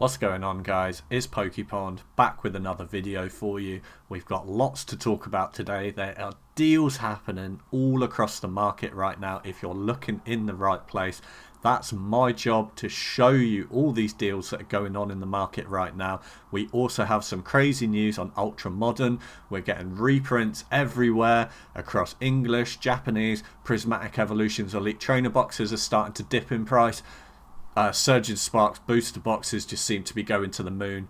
What's going on, guys? It's PokePond back with another video for you. We've got lots to talk about today. There are deals happening all across the market right now. If you're looking in the right place, that's my job to show you all these deals that are going on in the market right now. We also have some crazy news on Ultra Modern. We're getting reprints everywhere across English, Japanese. Prismatic Evolutions Elite Trainer boxes are starting to dip in price. Surgeon Sparks booster boxes just seem to be going to the moon.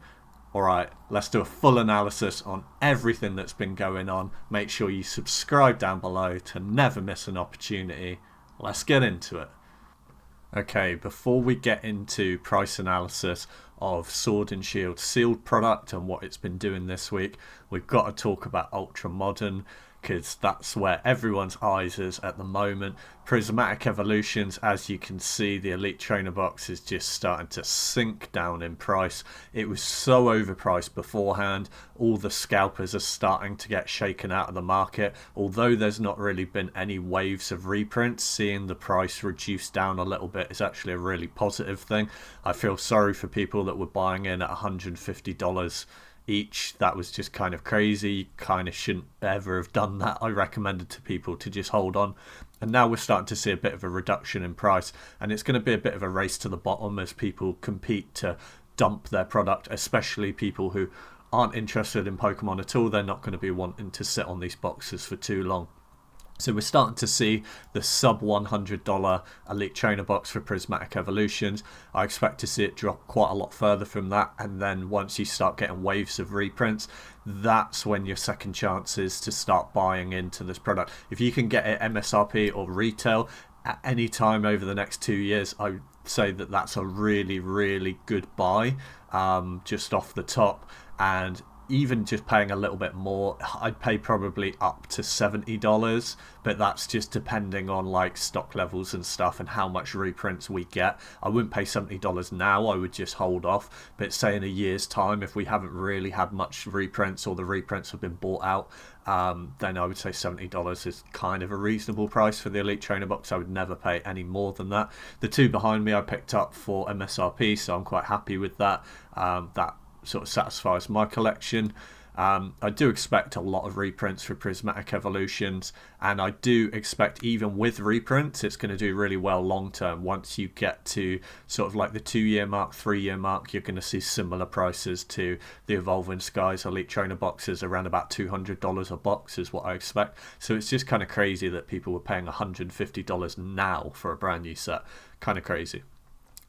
Alright, let's do a full analysis on everything that's been going on. Make sure you subscribe down below to never miss an opportunity. Let's get into it. Okay, before we get into price analysis of Sword and Shield sealed product and what it's been doing this week, we've got to talk about Ultra Modern, because that's where everyone's eyes is at the moment. Prismatic Evolutions, as you can see, the Elite Trainer box is just starting to sink down in price. It was so overpriced beforehand. All the scalpers are starting to get shaken out of the market. Although there's not really been any waves of reprints, seeing the price reduce down a little bit is actually a really positive thing. I feel sorry for people that were buying in at $150 each. That was just kind of crazy. You kind of shouldn't ever have done that. I recommended to people to just hold on, and now we're starting to see a bit of a reduction in price, and it's going to be a bit of a race to the bottom as people compete to dump their product, especially people who aren't interested in Pokemon at all. They're not going to be wanting to sit on these boxes for too long. So we're starting to see the sub $100 Elite Trainer box for Prismatic Evolutions. I expect to see it drop quite a lot further from that, and then once you start getting waves of reprints, that's when your second chance is to start buying into this product. If you can get it MSRP or retail at any time over the next 2 years, I would say that that's a really good buy, just off the top. And even just paying a little bit more, I'd pay probably up to $70, but that's just depending on like stock levels and stuff and how much reprints we get. I wouldn't pay $70 now, I would just hold off. But say in a year's time, if we haven't really had much reprints or the reprints have been bought out, then I would say $70 is kind of a reasonable price for the Elite Trainer box. I would never pay any more than that. The two behind me I picked up for MSRP, so I'm quite happy with that. That sort of satisfies my collection. I do expect a lot of reprints for Prismatic Evolutions, and I do expect even with reprints it's going to do really well long term. Once you get to sort of like the 2-year mark, 3-year mark, you're going to see similar prices to the Evolving Skies Elite Trainer boxes. Around about $200 a box is what I expect. So it's just kind of crazy that people were paying $150 now for a brand new set. Kind of crazy.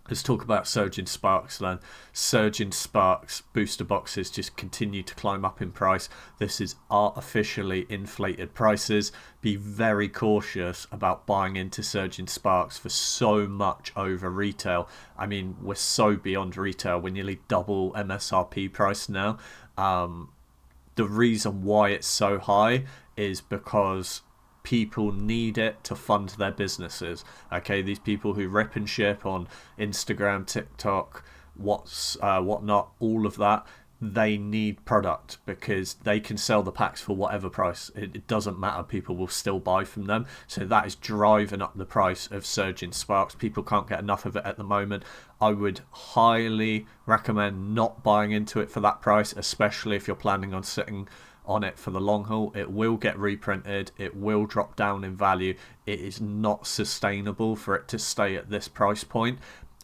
Let's talk about Surgeon Sparks then. Surgeon Sparks booster boxes just continue to climb up in price. This is artificially inflated prices. Be very cautious about buying into Surgeon Sparks for so much over retail. I mean, we're so beyond retail. We're nearly double MSRP price now. The reason why it's so high is because people need it to fund their businesses. Okay, these people who rip and ship on Instagram, TikTok, whatnot, all of that, they need product because they can sell the packs for whatever price. It doesn't matter, people will still buy from them. So that is driving up the price of Surgeon Sparks. People can't get enough of it at the moment. I would highly recommend not buying into it for that price, especially if you're planning on sitting on it for the long haul. It will get reprinted, it will drop down in value. It is not sustainable for it to stay at this price point,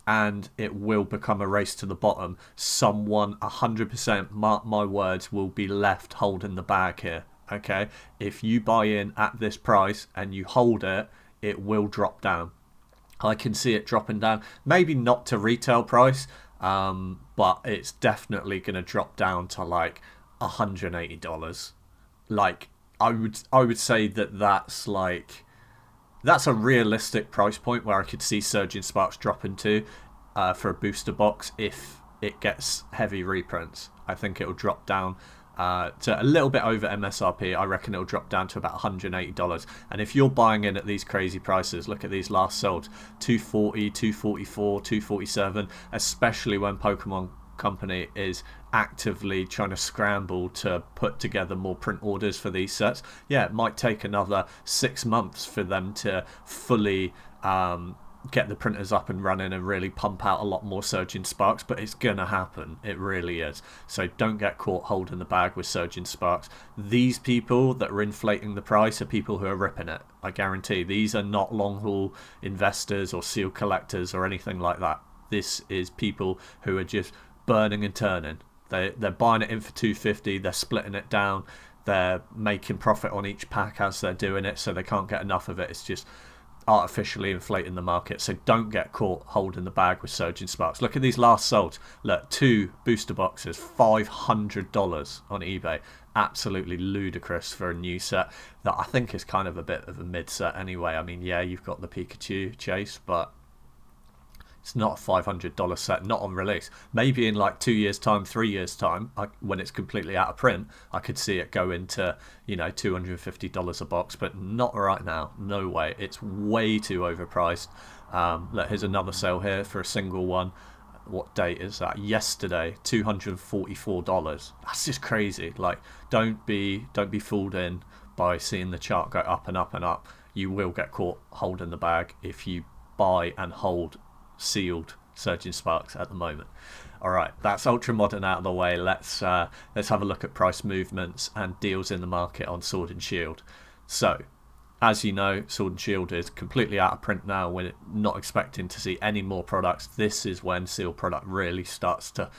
and it will become a race to the bottom. Someone 100%, mark my words, will be left holding the bag here. Okay, if you buy in at this price and you hold it, it will drop down. I can see it dropping down, maybe not to retail price, but it's definitely going to drop down to like $180. Like I would say that's a realistic price point where I could see Surgeon Sparks dropping to for a booster box. If it gets heavy reprints, I think it'll drop down to a little bit over MSRP. I reckon it'll drop down to about $180. And if you're buying in at these crazy prices, look at these last sold, $240, $244, $247, especially when Pokemon Company is actively trying to scramble to put together more print orders for these sets. Yeah, it might take another 6 months for them to fully get the printers up and running and really pump out a lot more Surging Sparks, but it's gonna happen. It really is. So don't get caught holding the bag with Surging Sparks. These people that are inflating the price are people who are ripping it. I guarantee. These are not long haul investors or seal collectors or anything like that. This is people who are just burning and turning. They're buying it in for 250. They're splitting it down. They're making profit on each pack as they're doing it, so they can't get enough of it. It's just artificially inflating the market. So don't get caught holding the bag with Surging Sparks. Look at these last sold. Look, 2 booster boxes, $500 on eBay. Absolutely ludicrous for a new set that I think is kind of a bit of a mid set anyway. I mean, yeah, you've got the Pikachu chase, but it's not a $500 set, not on release. Maybe in like 2 years' time, 3 years' time, when it's completely out of print, I could see it go into, $250 a box, but not right now. No way. It's way too overpriced. Look, here's another sale here for a single one. What date is that? Yesterday, $244. That's just crazy. Like, don't be fooled in by seeing the chart go up and up and up. You will get caught holding the bag if you buy and hold sealed Surging Sparks at the moment. All right, that's Ultra Modern out of the way. Let's have a look at price movements and deals in the market on Sword and Shield. So, as you know, Sword and Shield is completely out of print now. We're not expecting to see any more products. This is when sealed product really starts to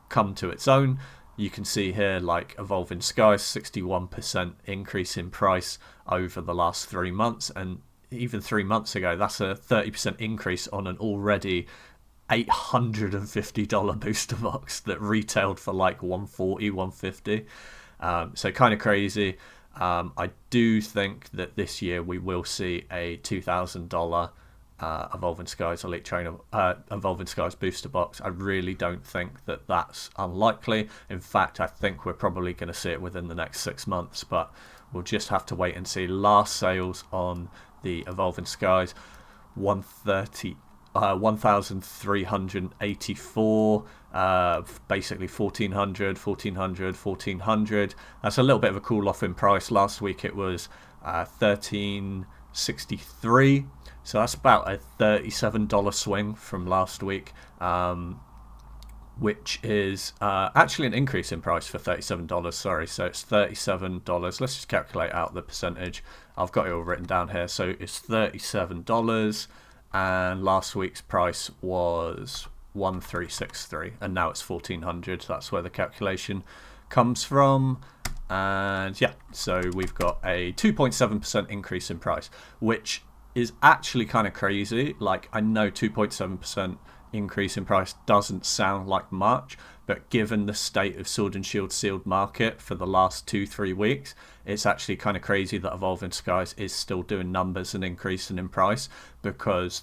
come to its own. You can see here, like Evolving Skies, 61% increase in price over the last 3 months, and even 3 months ago, that's a 30% increase on an already $850 booster box that retailed for like $140, $150. So kind of crazy. I do think that this year we will see a $2,000 Evolving Skies Elite Trainer, Evolving Skies booster box. I really don't think that that's unlikely. In fact, I think we're probably going to see it within the next 6 months, but we'll just have to wait and see. Last sales on the Evolving Skies, 1,384, basically 1,400. That's a little bit of a cool off in price. Last week it was 1,363, so that's about a $37 swing from last week, which is actually an increase in price for $37. Sorry, so it's $37. Let's just calculate out the percentage. I've got it all written down here. So it's $37, and last week's price was 1,363, and now it's 1,400. That's where the calculation comes from. And yeah, so we've got a 2.7% increase in price, which is actually kind of crazy. Like, I know 2.7% increase in price doesn't sound like much, but given the state of Sword and Shield sealed market for the last 2-3 weeks, it's actually kind of crazy that Evolving Skies is still doing numbers and increasing in price, because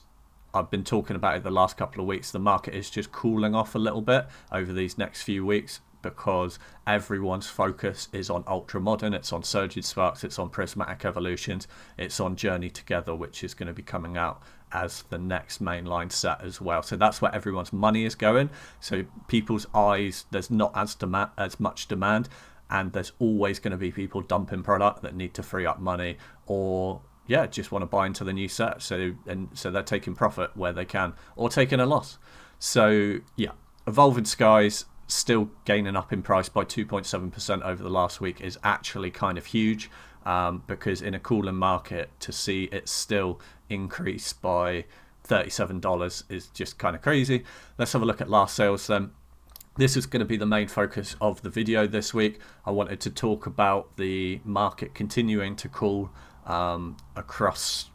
I've been talking about it the last couple of weeks. The market is just cooling off a little bit over these next few weeks because everyone's focus is on Ultra Modern, it's on Surging Sparks, it's on Prismatic Evolutions, it's on Journey Together, which is going to be coming out as the next mainline set as well. So that's where everyone's money is going. So people's eyes, there's not as much demand, and there's always going to be people dumping product that need to free up money, or just want to buy into the new set. So they're taking profit where they can, or taking a loss. So Evolving Skies still gaining up in price by 2.7% over the last week is actually kind of huge, because in a cooling market, to see it still increase by $37 is just kind of crazy. Let's have a look at last sales then. This is going to be the main focus of the video this week. I wanted to talk about the market continuing to cool across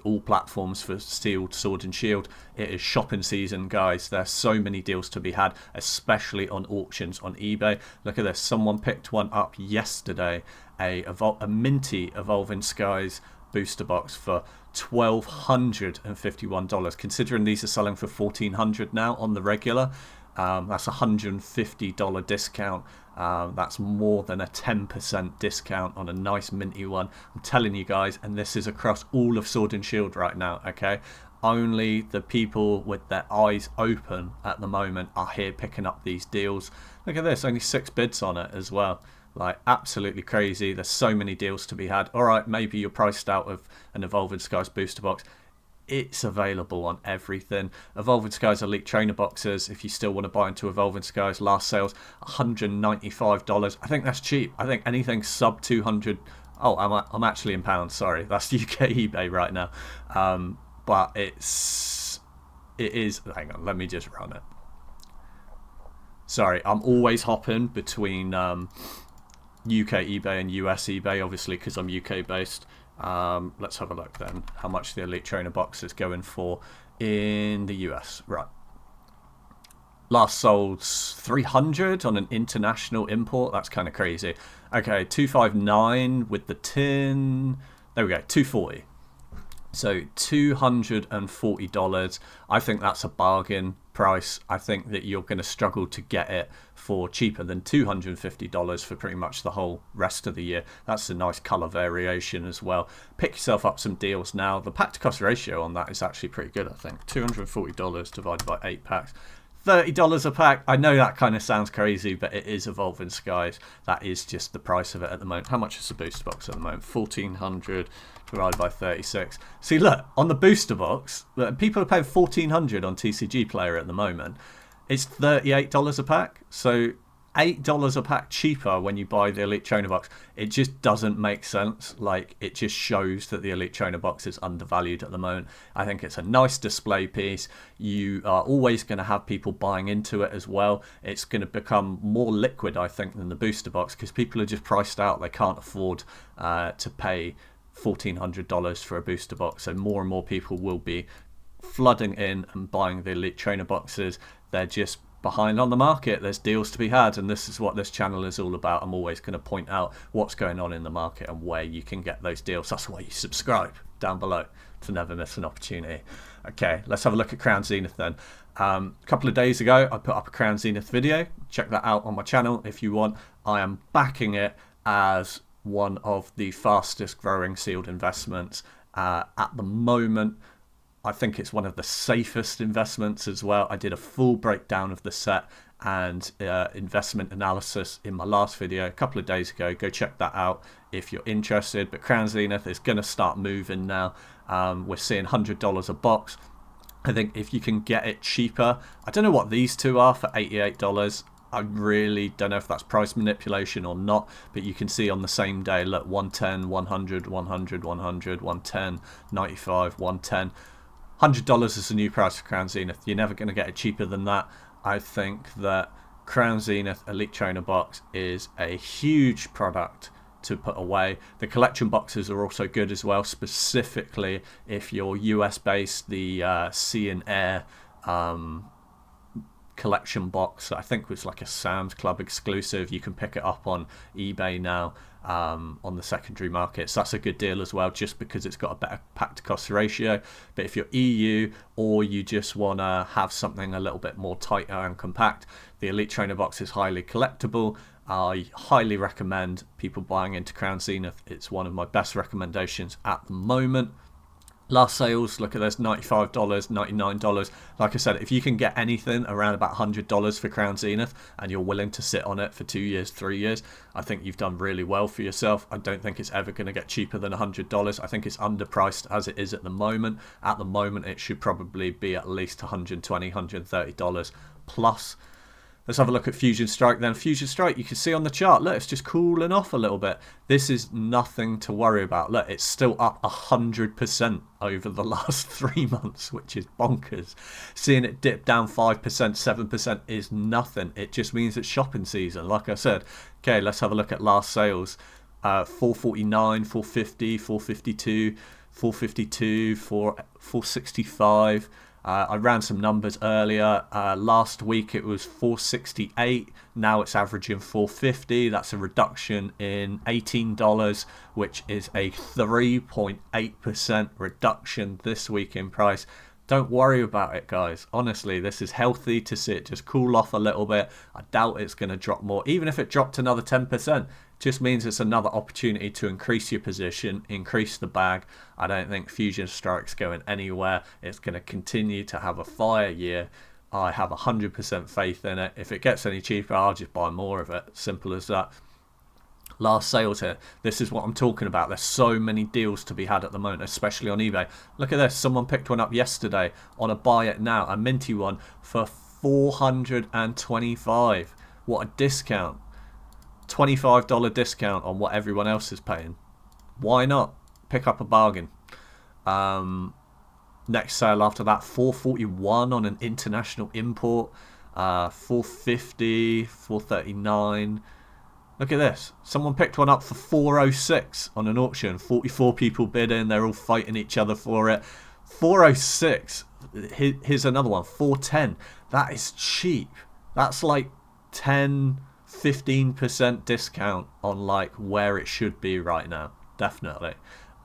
all platforms for sealed Sword and Shield. It is shopping season, guys. There's so many deals to be had, especially on auctions on eBay. Look at this. Someone picked one up yesterday, a minty Evolving Skies booster box for $1,251. Considering these are selling for $1,400 now on the regular, that's a $150 discount. That's more than a 10% discount on a nice minty one. I'm telling you guys, and this is across all of Sword and Shield right now, okay? Only the people with their eyes open at the moment are here picking up these deals. Look at this, only 6 bids on it as well. Like, absolutely crazy. There's so many deals to be had. All right, maybe you're priced out of an Evolving Skies booster box. it's available on everything. Evolving Skies Elite Trainer Boxes, if you still want to buy into Evolving Skies, last sales $195. I think that's cheap. I think anything sub 200. Oh, I'm actually in pounds, sorry. That's UK eBay right now. But it is, hang on, let me just run it. Sorry, I'm always hopping between UK eBay and US eBay, obviously, because I'm UK based. Let's have a look then, how much the Elite Trainer box is going for in the US. Right. Last sold 300 on an international import. That's kind of crazy. Okay, 259 with the tin. There we go, 240. So $240. I think that's a bargain price. I think that you're going to struggle to get it for cheaper than $250 for pretty much the whole rest of the year. That's a nice color variation as well. Pick yourself up some deals now. The pack to cost ratio on that is actually pretty good, I think. $240 divided by 8 packs. $30 a pack. I know that kind of sounds crazy, but it is Evolving Skies. That is just the price of it at the moment. How much is the booster box at the moment? $1,400 divided by 36. See, look, on the booster box, people are paying $1,400 on TCG Player at the moment. It's $38 a pack. So $8 a pack cheaper when you buy the Elite Trainer box. It just doesn't make sense. Like, it just shows that the Elite Trainer box is undervalued at the moment. I think it's a nice display piece. You are always going to have people buying into it as well. It's going to become more liquid, I think, than the booster box, because people are just priced out. They can't afford to pay $1,400 for a booster box. So more and more people will be flooding in and buying the Elite Trainer boxes. They're just behind on the market. There's deals to be had, and this is what this channel is all about. I'm always going to point out what's going on in the market and where you can get those deals. That's why you subscribe down below to never miss an opportunity. Okay, let's have a look at Crown Zenith then. A couple of days ago I put up a Crown Zenith video. Check that out on my channel if you want. I am backing it as one of the fastest growing sealed investments at the moment. I think it's one of the safest investments as well. I did a full breakdown of the set and investment analysis in my last video a couple of days ago. Go check that out if you're interested. But Crown Zenith is going to start moving now. We're seeing $100 a box. I think if you can get it cheaper, I don't know what these two are for $88. I really don't know if that's price manipulation or not, but you can see on the same day, look, 110, 100, 100, 100, 110, 95, 110. $100 is the new price for Crown Zenith. You're never going to get it cheaper than that. I think that Crown Zenith Elite Trainer box is a huge product to put away. The collection boxes are also good as well, specifically if you're US based. The Sea and Air collection box, I think was like a Sam's Club exclusive. You can pick it up on eBay now on the secondary market, so that's a good deal as well, just because it's got a better pack to cost ratio. But if you're EU or you just want to have something a little bit more tighter and compact, the Elite Trainer box is highly collectible. I highly recommend people buying into Crown Zenith. It's one of my best recommendations at the moment. Last sales, look at this, $95, $99. Like I said, if you can get anything around about $100 for Crown Zenith and you're willing to sit on it for 2 years, 3 years, I think you've done really well for yourself. I don't think it's ever going to get cheaper than $100. I think it's underpriced as it is at the moment. At the moment, it should probably be at least $120, $130 plus. Let's have a look at Fusion Strike then. Fusion Strike, you can see on the chart, look, it's just cooling off a little bit. This is nothing to worry about. Look, it's still up 100% over the last 3 months, which is bonkers. Seeing it dip down 5%, 7% is nothing. It just means it's shopping season, like I said. Okay, let's have a look at last sales. 449, 450, 452, 452, 465. I ran some numbers earlier. Last week it was 468. Now it's averaging 450. That's a reduction in $18, which is a 3.8% reduction this week in price. Don't worry about it, guys. Honestly, this is healthy to see it just cool off a little bit. I doubt it's going to drop more. Even if it dropped another 10%, just means it's another opportunity to increase your position, increase the bag. I don't think Fusion Strike's going anywhere. It's going to continue to have a fire year. I have 100% faith in it. If it gets any cheaper, I'll just buy more of it. Simple as that. Last sales here. This is what I'm talking about. There's so many deals to be had at the moment, especially on eBay. Look at this. Someone picked one up yesterday on a buy it now, a minty one for 425. What a discount. $25 discount on what everyone else is paying. Why not pick up a bargain? Next sale after that, 441 on an international import. 450, 439. Look at this. Someone picked one up for 406 on an auction. 44 people bid in. They're all fighting each other for it. 406. Here's another one. 410. That is cheap. That's like 10, 15% discount on like where it should be right now. Definitely.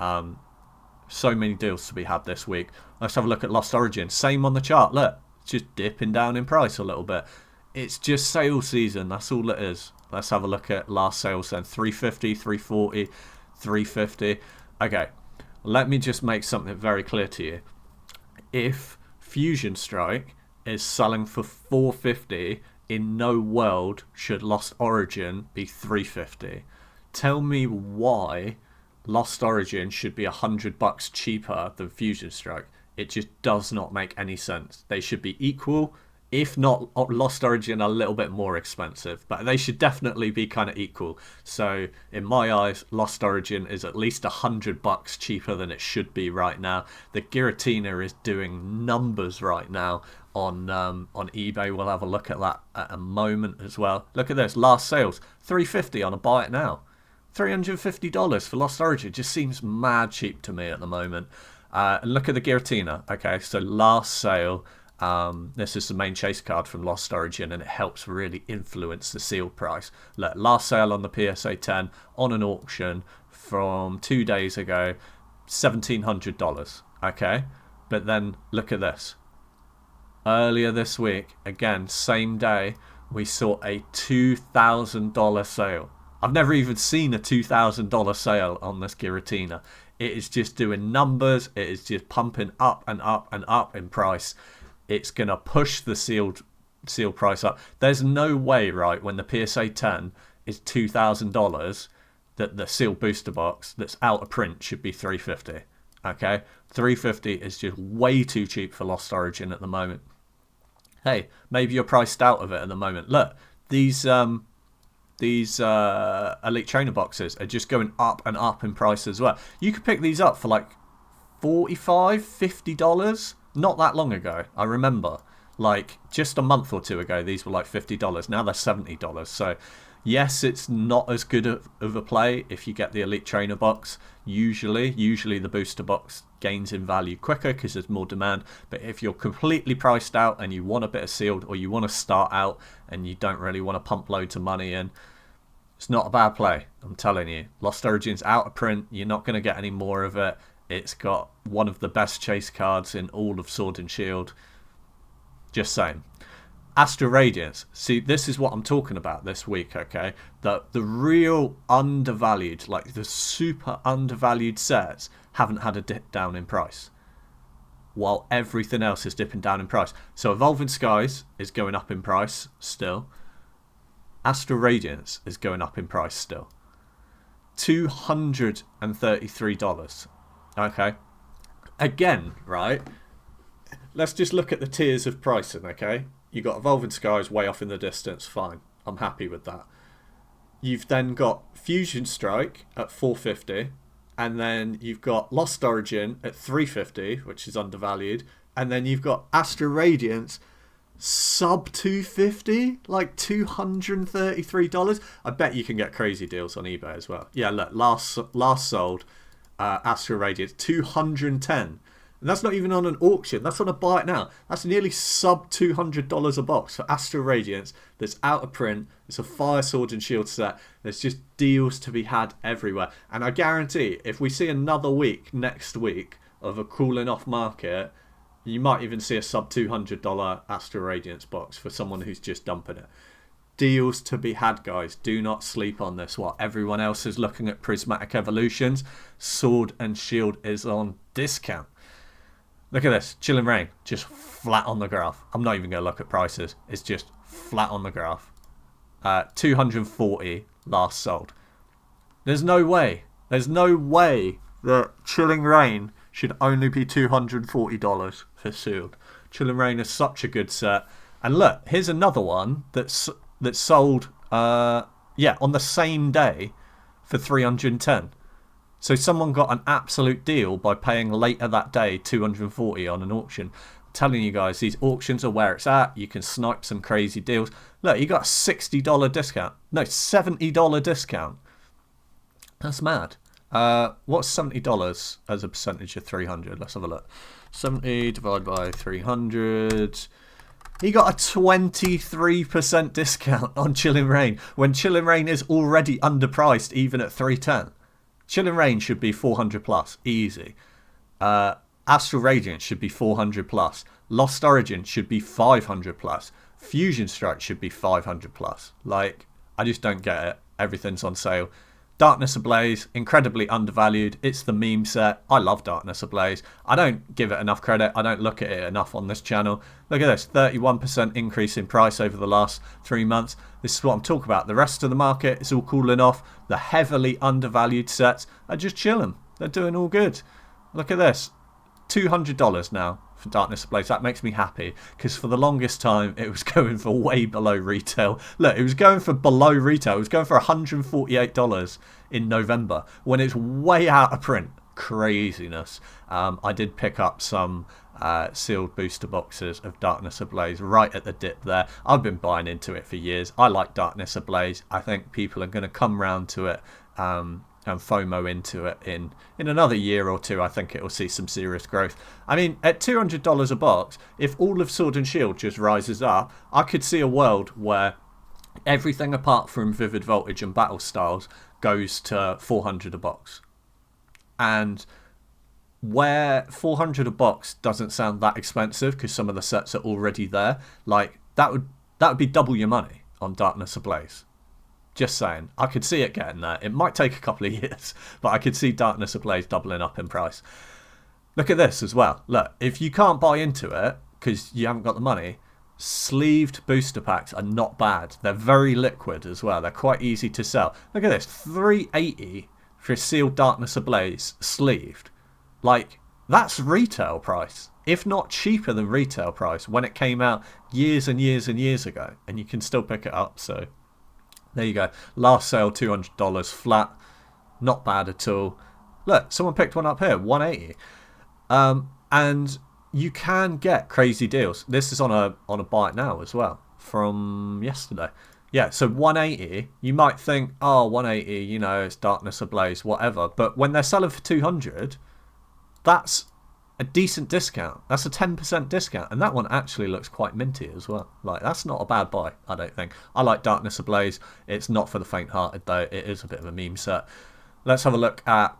So many deals to be had this week. Let's have a look at Lost Origin. Same on the chart. Look, it's just dipping down in price a little bit. It's just sale season. That's all it is. Let's have a look at last sales then. 350, 340, 350. Okay, let me just make something very clear to you. If Fusion Strike is selling for 450, in no world should Lost Origin be 350. Tell me why Lost Origin should be $100 cheaper than Fusion Strike. It just does not make any sense. They should be equal. If not, Lost Origin a little bit more expensive, but they should definitely be kind of equal. So in my eyes, Lost Origin is at least $100 cheaper than it should be right now. The Giratina is doing numbers right now on eBay. We'll have a look at that at a moment as well. Look at this, last sales, $350 on a buy it now. $350 for Lost Origin just seems mad cheap to me at the moment. And look at the Giratina. Okay, so last sale. This is the main chase card from Lost Origin, and it helps really influence the seal price. Look, last sale on the PSA 10 on an auction from 2 days ago, $1,700. Okay, but then look at this. Earlier this week, again, same day, we saw a $2,000 sale. I've never even seen a $2,000 sale on this Giratina. It is just doing numbers. It is just pumping up and up and up in price. It's going to push the seal price up. There's no way, right, when the PSA 10 is $2,000 that the seal booster box that's out of print should be $350. Okay? $350 is just way too cheap for Lost Origin at the moment. Hey, maybe you're priced out of it at the moment. Look, these Elite Trainer boxes are just going up and up in price as well. You could pick these up for like $45, $50. Not that long ago, I remember, like just a month or two ago, these were like $50. Now they're $70. So yes, it's not as good of a play if you get the Elite Trainer box. Usually the booster box gains in value quicker because there's more demand. But if you're completely priced out and you want a bit of sealed, or you want to start out and you don't really want to pump loads of money in, it's not a bad play. I'm telling you. Lost Origin's out of print. You're not going to get any more of it. It's got one of the best chase cards in all of Sword and Shield. Just saying. Astral Radiance. See, this is what I'm talking about this week, okay? The real undervalued, like the super undervalued sets haven't had a dip down in price, while everything else is dipping down in price. So Evolving Skies is going up in price still. Astral Radiance is going up in price still. $233. Okay. Again, right? Let's just look at the tiers of pricing, okay? You got Evolving Skies way off in the distance, fine. I'm happy with that. You've then got Fusion Strike at $450, and then you've got Lost Origin at $350, which is undervalued, and then you've got Astral Radiance sub $250, like $233. I bet you can get crazy deals on eBay as well. Yeah, look, last sold Astral Radiance $210, and that's not even on an auction. That's on a buy it now. That's nearly sub $200 a box for Astral Radiance. That's out of print. It's a Fire Sword and Shield set. There's just deals to be had everywhere, and I guarantee if we see another week next week of a cooling off market, you might even see a sub $200 Astral Radiance box for someone who's just dumping it. Deals to be had, guys. Do not sleep on this. While everyone else is looking at Prismatic Evolutions, Sword and Shield is on discount. Look at this. Chilling Rain. Just flat on the graph. I'm not even going to look at prices. It's just flat on the graph. 240 last sold. There's no way. There's no way that Chilling Reign should only be $240 for sealed. Chilling Reign is such a good set. And look, here's another one that's sold on the same day for 310. So someone got an absolute deal by paying later that day 240 on an auction. I'm telling you guys, these auctions are where it's at. You can snipe some crazy deals. Look, you got a $60 discount. No, $70 discount. That's mad. What's $70 as a percentage of 300? Let's have a look. 70 divided by 300. He got a 23% discount on Chilling Reign when Chilling Reign is already underpriced even at 310. Chilling Reign should be 400 plus, easy. Astral Radiance should be 400 plus. Lost Origin should be 500 plus. Fusion Strike should be 500 plus. Like, I just don't get it. Everything's on sale. Darkness Ablaze, incredibly undervalued. It's the meme set. I love Darkness Ablaze. I don't give it enough credit. I don't look at it enough on this channel. Look at this, 31% increase in price over the last 3 months. This is what I'm talking about. The rest of the market is all cooling off. The heavily undervalued sets are just chilling. They're doing all good. Look at this, $200 now for Darkness Ablaze. That makes me happy because for the longest time it was going for way below retail. Look, it was going for below retail. It was going for $148 in November when it's way out of print. Craziness. I did pick up some sealed booster boxes of Darkness Ablaze right at the dip there. I've been buying into it for years. I like Darkness Ablaze. I think people are going to come round to it and FOMO into it in another year or two. I think it will see some serious growth. I mean, at $200 a box, if all of Sword and Shield just rises up, I could see a world where everything apart from Vivid Voltage and Battle Styles goes to 400 a box. And where 400 a box doesn't sound that expensive because some of the sets are already there, like that would be double your money on Darkness Ablaze. Just saying. I could see it getting there. It might take a couple of years, but I could see Darkness Ablaze doubling up in price. Look at this as well. Look, if you can't buy into it because you haven't got the money, sleeved booster packs are not bad. They're very liquid as well. They're quite easy to sell. Look at this, $380 for a sealed Darkness Ablaze sleeved. Like, that's retail price, if not cheaper than retail price when it came out years and years and years ago, and you can still pick it up. So there you go. Last sale, $200 flat. Not bad at all. Look, someone picked one up here, $180. And you can get crazy deals. This is on a buy it now as well from yesterday. Yeah, so $180. You might think, oh, $180, you know, it's Darkness Ablaze, whatever. But when they're selling for $200, that's a decent discount. That's a 10% discount. And that one actually looks quite minty as well. Like, that's not a bad buy, I don't think. I like Darkness Ablaze. It's not for the faint-hearted, though. It is a bit of a meme set. Let's have a look at,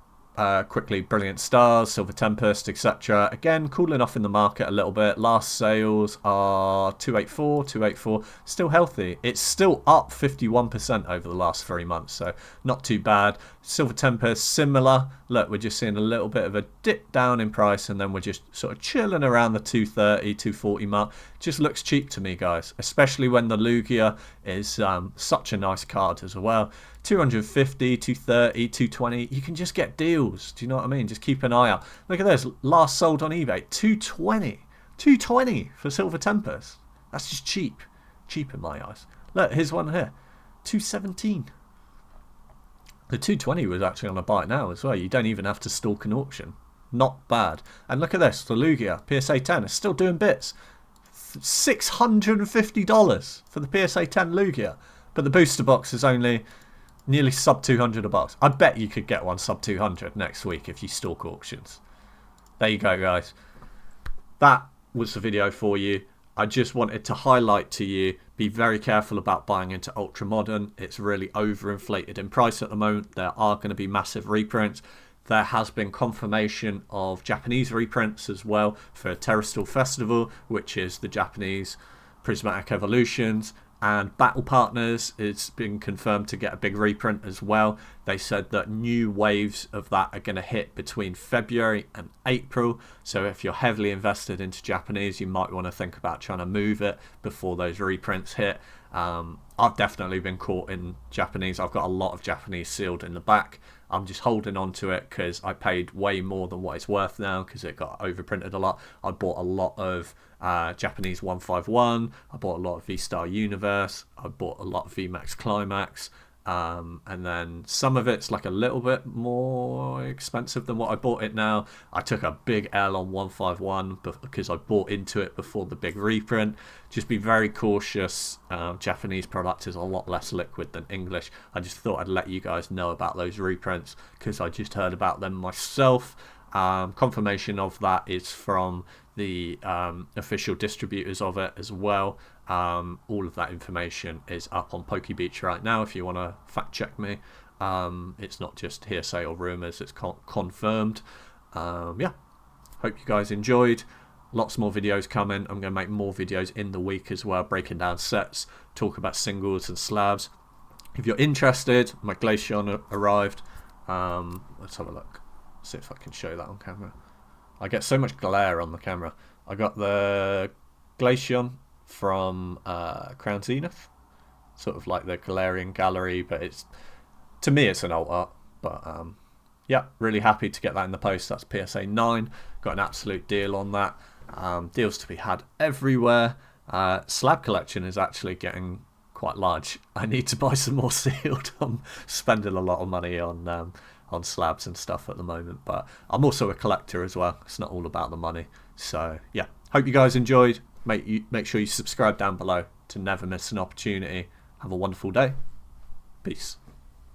quickly, Brilliant Stars, Silver Tempest, etc. Again, cooling off in the market a little bit. Last sales are 284. Still healthy. It's still up 51% over the last 3 months, so not too bad. Silver Tempest, similar. Look, we're just seeing a little bit of a dip down in price, and then we're just sort of chilling around the 230, 240 mark. Just looks cheap to me, guys, especially when the Lugia is such a nice card as well. 250, 230, 220. You can just get deals. Do you know what I mean? Just keep an eye out. Look at this. Last sold on eBay, 220. 220 for Silver Tempest. That's just cheap. Cheap in my eyes. Look, here's one here. 217. The 220 was actually on a buy now as well. You don't even have to stalk an auction. Not bad. And look at this. The Lugia PSA 10 is still doing bits. $650 for the PSA 10 Lugia. But the booster box is only nearly sub 200 a box. I bet you could get one sub 200 next week if you stalk auctions. There you go, guys. That was the video for you. I just wanted to highlight to you, be very careful about buying into Ultra Modern. It's really overinflated in price at the moment. There are going to be massive reprints. There has been confirmation of Japanese reprints as well for Terrestrial Festival, which is the Japanese Prismatic Evolutions. And Battle Partners is been confirmed to get a big reprint as well. They said that new waves of that are going to hit between February and April. So if you're heavily invested into Japanese, you might want to think about trying to move it before those reprints hit. I've definitely been caught in Japanese. I've got a lot of Japanese sealed in the back. I'm just holding on to it because I paid way more than what it's worth now because it got overprinted a lot. I bought a lot of Japanese 151. I bought a lot of V-Star Universe. I bought a lot of VMAX Climax. And then some of it's like a little bit more expensive than what I bought it now. I took a big L on 151 because I bought into it before the big reprint. Just be very cautious. Japanese product is a lot less liquid than English. I just thought I'd let you guys know about those reprints because I just heard about them myself. Confirmation of that is from the official distributors of it as well. All of that information is up on PokeBeach right now if you want to fact check me. It's not just hearsay or rumours, it's confirmed. Yeah, hope you guys enjoyed. Lots more videos coming. I'm going to make more videos in the week as well, breaking down sets, talk about singles and slabs. If you're interested, my Glaceon arrived. Let's have a look. See if I can show that on camera. I get so much glare on the camera. I got the Glaceon from Crown Zenith, sort of like the Galarian Gallery, but it's, to me it's an alt art. But yeah, really happy to get that in the post. That's PSA 9. Got an absolute deal on that. Deals to be had everywhere. Slab collection is actually getting quite large. I need to buy some more sealed. I'm spending a lot of money on slabs and stuff at the moment, but I'm also a collector as well. It's not all about the money. So yeah, hope you guys enjoyed. Make sure you subscribe down below to never miss an opportunity. Have a wonderful day. Peace.